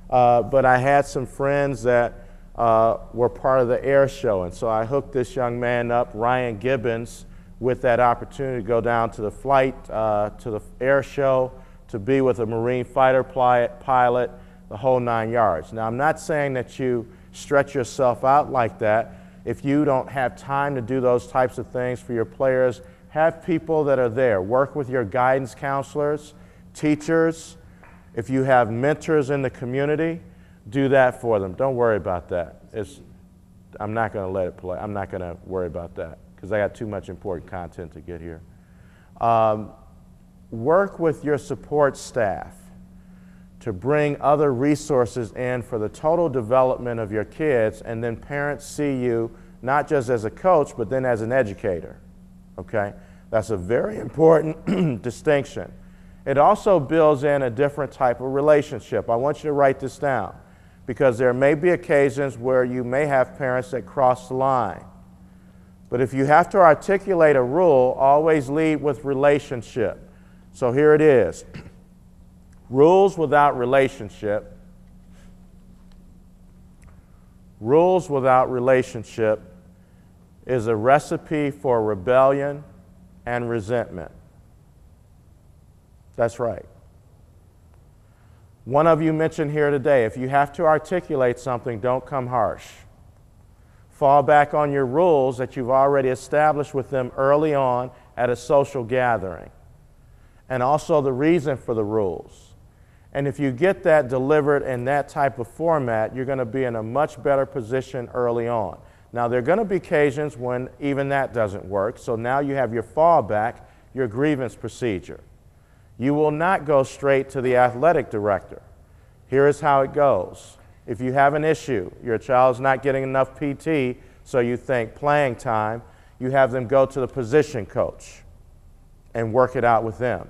but I had some friends that were part of the air show, and so I hooked this young man up, Ryan Gibbons, with that opportunity to go down to the flight, to the air show, to be with a Marine fighter pilot, the whole 9 yards. Now, I'm not saying that you stretch yourself out like that. If you don't have time to do those types of things for your players, have people that are there. Work with your guidance counselors, teachers. If you have mentors in the community, do that for them. Don't worry about that. I'm not going to let it play. I'm not going to worry about that because I got too much important content to get here. Work with your support staff to bring other resources in for the total development of your kids, and then parents see you not just as a coach, but then as an educator, okay? That's a very important distinction. It also builds in a different type of relationship. I want you to write this down because there may be occasions where you may have parents that cross the line. But if you have to articulate a rule, always lead with relationship. So here it is. Rules without relationship. Rules without relationship is a recipe for rebellion and resentment. That's right. One of you mentioned here today, if you have to articulate something, don't come harsh. Fall back on your rules that you've already established with them early on at a social gathering. And also the reason for the rules. And if you get that delivered in that type of format, you're going to be in a much better position early on. Now, there are going to be occasions when even that doesn't work, so now you have your fallback, your grievance procedure. You will not go straight to the athletic director. Here is how it goes. If you have an issue, your child's not getting enough PT, so you think playing time, you have them go to the position coach and work it out with them.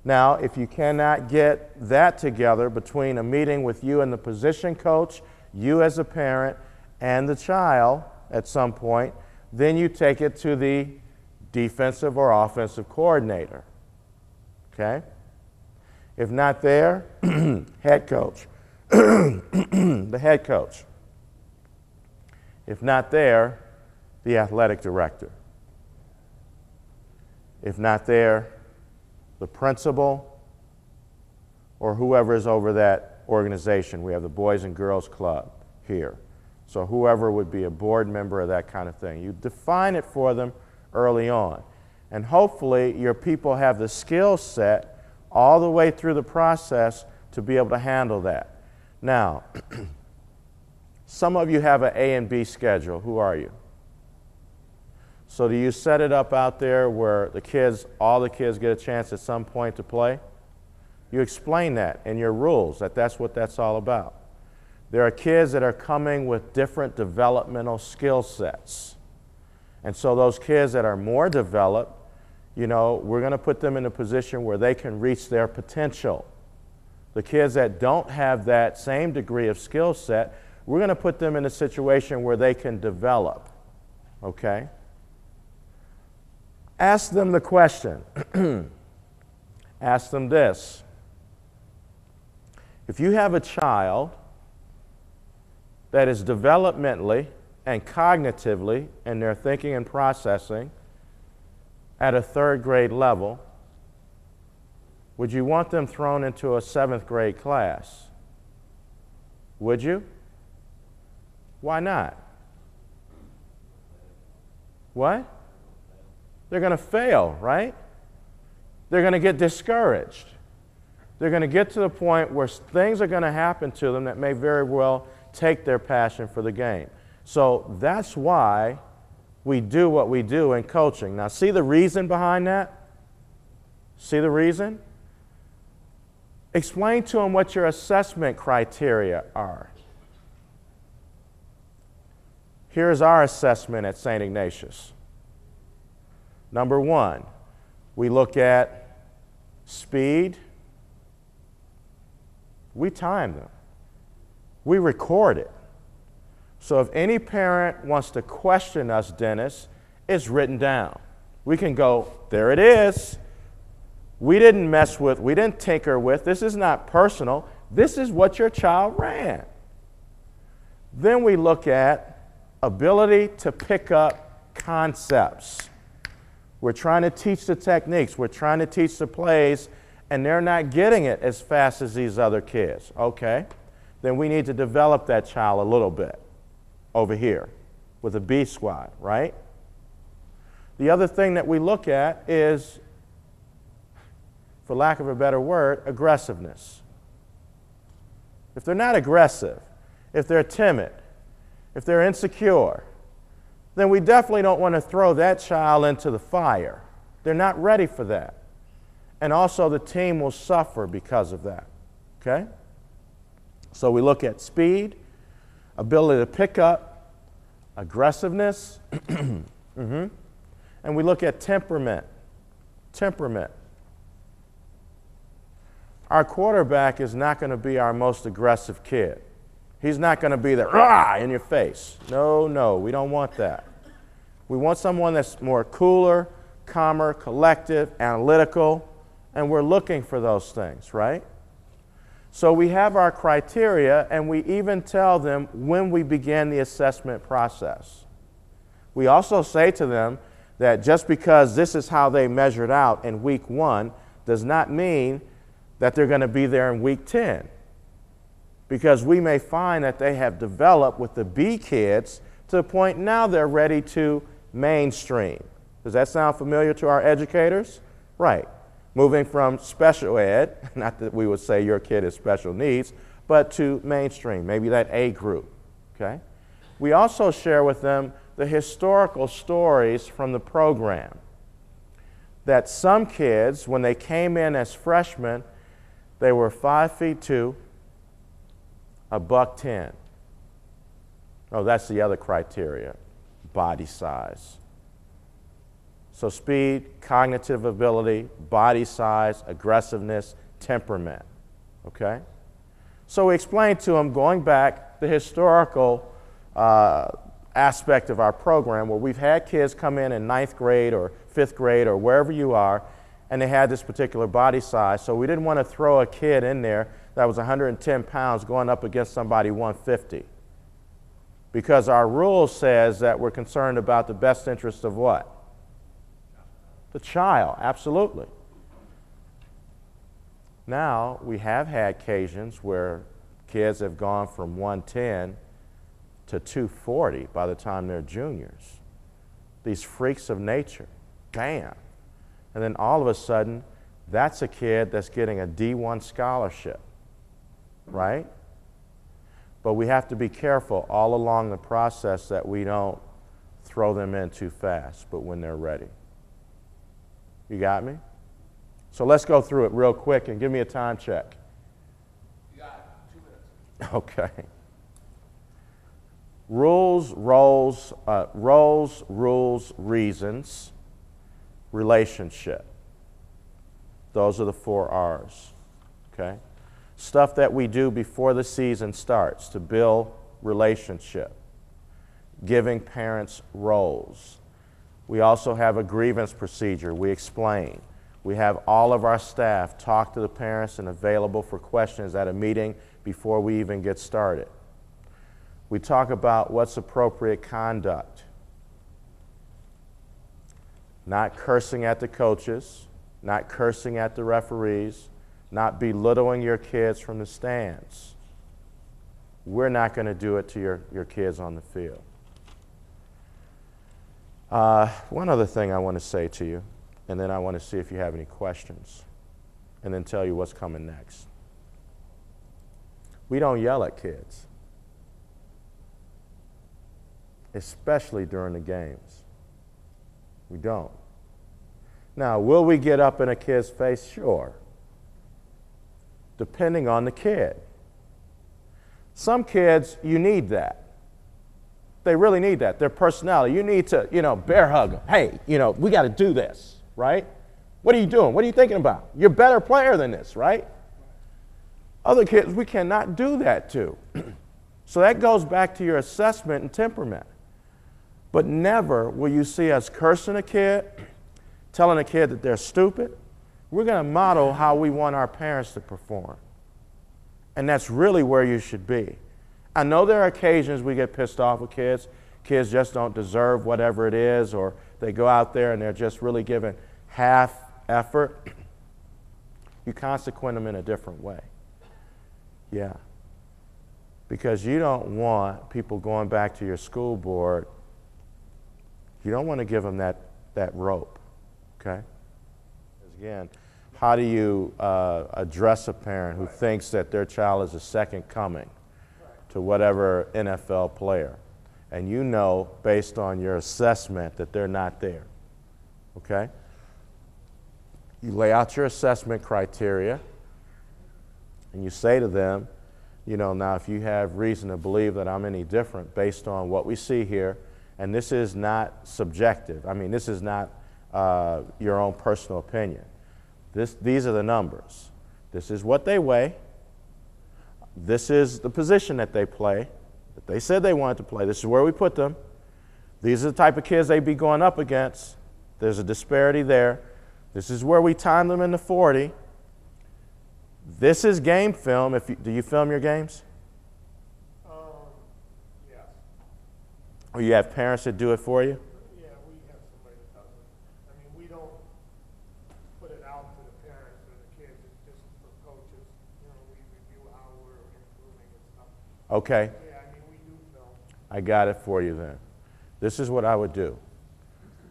Now, if you cannot get that together between a meeting with you and the position coach, you as a parent, and the child at some point, then you take it to the defensive or offensive coordinator. Okay? If not there, head coach. The head coach. If not there, the athletic director. If not there, the principal or whoever is over that organization. We have the Boys and Girls Club here. So whoever would be a board member or that kind of thing. You define it for them early on. And hopefully your people have the skill set all the way through the process to be able to handle that. Now, some of you have an A and B schedule. Who are you? So do you set it up out there where the kids, all the kids get a chance at some point to play? You explain that in your rules, that that's what that's all about. There are kids that are coming with different developmental skill sets. And so those kids that are more developed, you know, we're going to put them in a position where they can reach their potential. The kids that don't have that same degree of skill set, we're going to put them in a situation where they can develop, okay? Ask them the question. Ask them this. If you have a child that is developmentally and cognitively in their thinking and processing at a 3rd grade level, would you want them thrown into a 7th grade class? Would you? Why not? What? They're going to fail, right? They're going to get discouraged. They're going to get to the point where things are going to happen to them that may very well take their passion for the game. So that's why we do what we do in coaching. Now, see the reason behind that? See the reason? Explain to them what your assessment criteria are. Here's our assessment at St. Ignatius. Number 1, we look at speed. We time them. We record it. So if any parent wants to question us, Dennis, it's written down. We can go, there it is. We didn't mess with, we didn't tinker with, this is not personal. this is what your child ran. Then we look at ability to pick up concepts. We're trying to teach the techniques. We're trying to teach the plays, and they're not getting it as fast as these other kids. Okay, then we need to develop that child a little bit over here with a B squad, right? The other thing that we look at is, for lack of a better word, aggressiveness. If they're not aggressive, if they're timid, if they're insecure, then we definitely don't want to throw that child into the fire. They're not ready for that. And also the team will suffer because of that, okay? So we look at speed, ability to pick up, aggressiveness, and we look at temperament. Temperament. Our quarterback is not going to be our most aggressive kid. He's not going to be there, rah, in your face. No, we don't want that. We want someone that's more cooler, calmer, collective, analytical, and we're looking for those things, right? So we have our criteria, and we even tell them when we begin the assessment process. We also say to them that just because this is how they measured out in week 1 does not mean that they're going to be there in week 10. Because we may find that they have developed with the B kids to the point now they're ready to mainstream. Does that sound familiar to our educators? Right. Moving from special ed, not that we would say your kid is special needs, but to mainstream, maybe that A group, okay? We also share with them the historical stories from the program. That some kids, when they came in as freshmen, they were 5'2", $110. Oh, that's the other criteria, body size. So speed, cognitive ability, body size, aggressiveness, temperament, okay? So we explained to them, going back, the historical aspect of our program where we've had kids come in 9th grade or 5th grade or wherever you are, and they had this particular body size. So we didn't want to throw a kid in there that was 110 pounds going up against somebody 150. Because our rule says that we're concerned about the best interest of what? The child, absolutely. Now, we have had occasions where kids have gone from 110 to 240 by the time they're juniors. These freaks of nature, bam. And then all of a sudden, that's a kid that's getting a D1 scholarship, right? But we have to be careful all along the process that we don't throw them in too fast, but when they're ready. You got me? So let's go through it real quick and give me a time check. You got 2 minutes. Okay. Rules, reasons, relationship. Those are the 4 R's, okay? Stuff that we do before the season starts to build relationship. Giving parents roles. We also have a grievance procedure. We explain. We have all of our staff talk to the parents and available for questions at a meeting before we even get started. We talk about what's appropriate conduct. Not cursing at the coaches, not cursing at the referees, not belittling your kids from the stands. We're not going to do it to your kids on the field. One other thing I want to say to you, and then I want to see if you have any questions, and then tell you what's coming next. We don't yell at kids, especially during the games. We don't. Now, will we get up in a kid's face? Sure. Depending on the kid. Some kids, you need that. They really need that. Their personality. You need to, bear hug them. Hey, we got to do this, right? What are you doing? What are you thinking about? You're a better player than this, right? Other kids, we cannot do that to. So that goes back to your assessment and temperament. But never will you see us cursing a kid, telling a kid that they're stupid. We're going to model how we want our parents to perform. And that's really where you should be. I know there are occasions we get pissed off with kids. Kids just don't deserve whatever it is, or they go out there and they're just really giving half effort. You consequent them in a different way. Yeah. Because you don't want people going back to your school board. You don't want to give them that rope, okay? Again, how do you address a parent who thinks that their child is a second coming to whatever NFL player, and you know based on your assessment that they're not there, okay? You lay out your assessment criteria and you say to them, you know, now if you have reason to believe that I'm any different based on what we see here, and this is not subjective, I mean, this is not your own personal opinion. These are the numbers. This is what they weigh. This is the position that they play, that they said they wanted to play. This is where we put them. These are the type of kids they'd be going up against. There's a disparity there. This is where we time them in the 40. This is game film. Do you film your games? Yes. Or you have parents that do it for you? Yeah, we have somebody that does it. I mean, we don't put it out to the parents or the kids. It's just for coaches. You know, we review how we're improving and stuff. Okay. Yeah, I mean, we do film. I got it for you then. This is what I would do.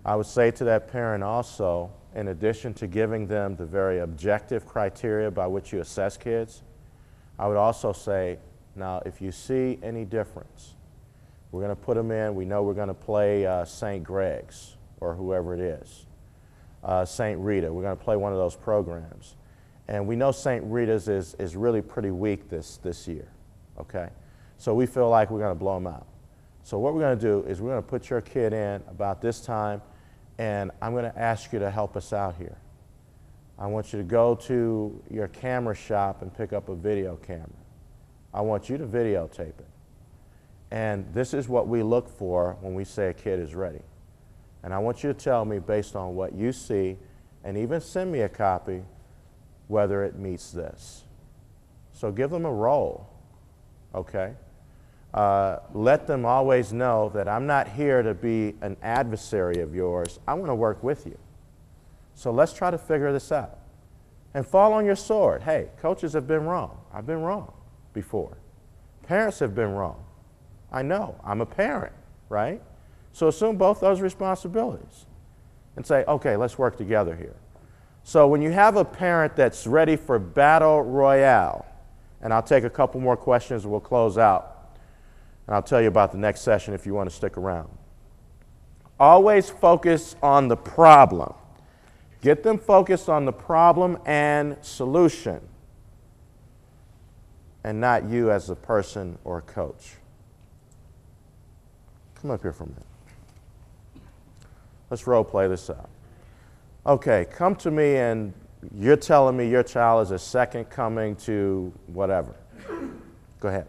I would say to that parent also, in addition to giving them the very objective criteria by which you assess kids, I would also say, now if you see any difference, we're going to put them in, we know we're going to play St. Greg's or whoever it is, St. Rita, we're going to play one of those programs. And we know St. Rita's is really pretty weak this year, okay? So we feel like we're going to blow them out. So what we're going to do is we're going to put your kid in about this time, and I'm going to ask you to help us out here. I want you to go to your camera shop and pick up a video camera. I want you to videotape it. And this is what we look for when we say a kid is ready. And I want you to tell me based on what you see, and even send me a copy, whether it meets this. So give them a role, okay? Let them always know that I'm not here to be an adversary of yours. I want to work with you. So let's try to figure this out. And fall on your sword. Hey, coaches have been wrong. I've been wrong before. Parents have been wrong. I know. I'm a parent, right? So assume both those responsibilities and say, okay, let's work together here. So when you have a parent that's ready for battle royale, and I'll take a couple more questions and we'll close out. And I'll tell you about the next session if you want to stick around. Always focus on the problem. Get them focused on the problem and solution, and not you as a person or a coach. Come up here for a minute. Let's role play this out. Okay, come to me and you're telling me your child is a second coming to whatever. Go ahead.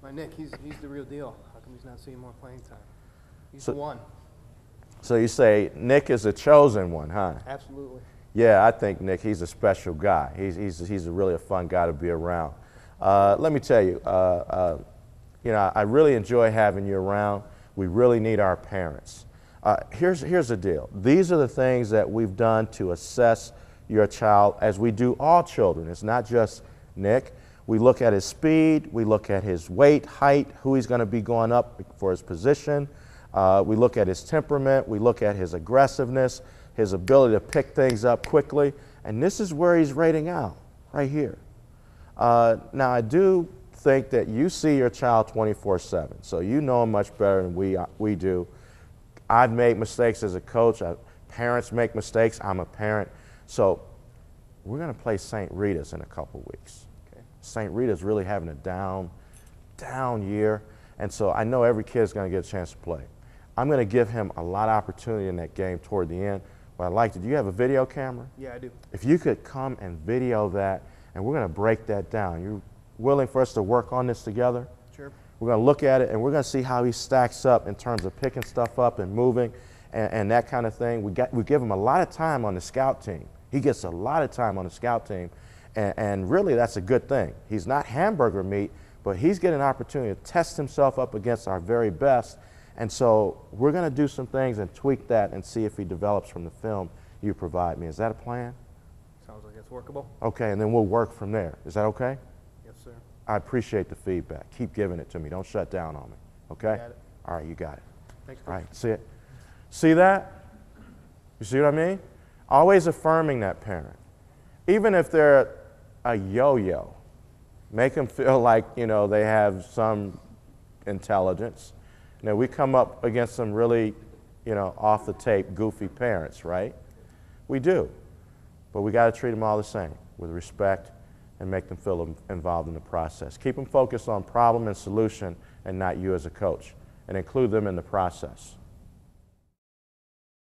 My Nick, he's the real deal. How come he's not seeing more playing time? He's the one. So you say Nick is a chosen one, huh? Absolutely. Yeah, I think Nick, he's a special guy. He's really a fun guy to be around. Let me tell you, you know, I really enjoy having you around. We really need our parents. Here's the deal. These are the things that we've done to assess your child, as we do all children. It's not just Nick. We look at his speed, we look at his weight, height, who he's going to be going up for his position. We look at his temperament, we look at his aggressiveness, his ability to pick things up quickly, and this is where he's rating out, right here. Now, I do think that you see your child 24/7, so you know him much better than we do. I've made mistakes as a coach. Parents make mistakes. I'm a parent. So we're going to play St. Rita's in a couple weeks. St. Rita's really having a down year, and so I know every kid's going to get a chance to play. I'm going to give him a lot of opportunity in that game toward the end. What I'd like to do, you have a video camera? Yeah, I do. If you could come and video that, and we're going to break that down. You willing for us to work on this together? Sure. We're going to look at it, and we're going to see how he stacks up in terms of picking stuff up and moving and that kind of thing. We give him a lot of time on the scout team. He gets a lot of time on the scout team. And really, that's a good thing. He's not hamburger meat, but he's getting an opportunity to test himself up against our very best. And so we're going to do some things and tweak that and see if he develops from the film you provide me. Is that a plan? Sounds like it's workable. Okay, and then we'll work from there. Is that okay? Yes, sir. I appreciate the feedback. Keep giving it to me. Don't shut down on me. Okay? Got it. All right, you got it. Thanks, Coach. All right, see it? See that? You see what I mean? Always affirming that parent. Even if they're a yo-yo, make them feel like, you know, they have some intelligence. You know, we come up against some really, you know, off the tape, goofy parents, right? We do. But we got to treat them all the same, with respect, and make them feel involved in the process. Keep them focused on problem and solution and not you as a coach, and include them in the process.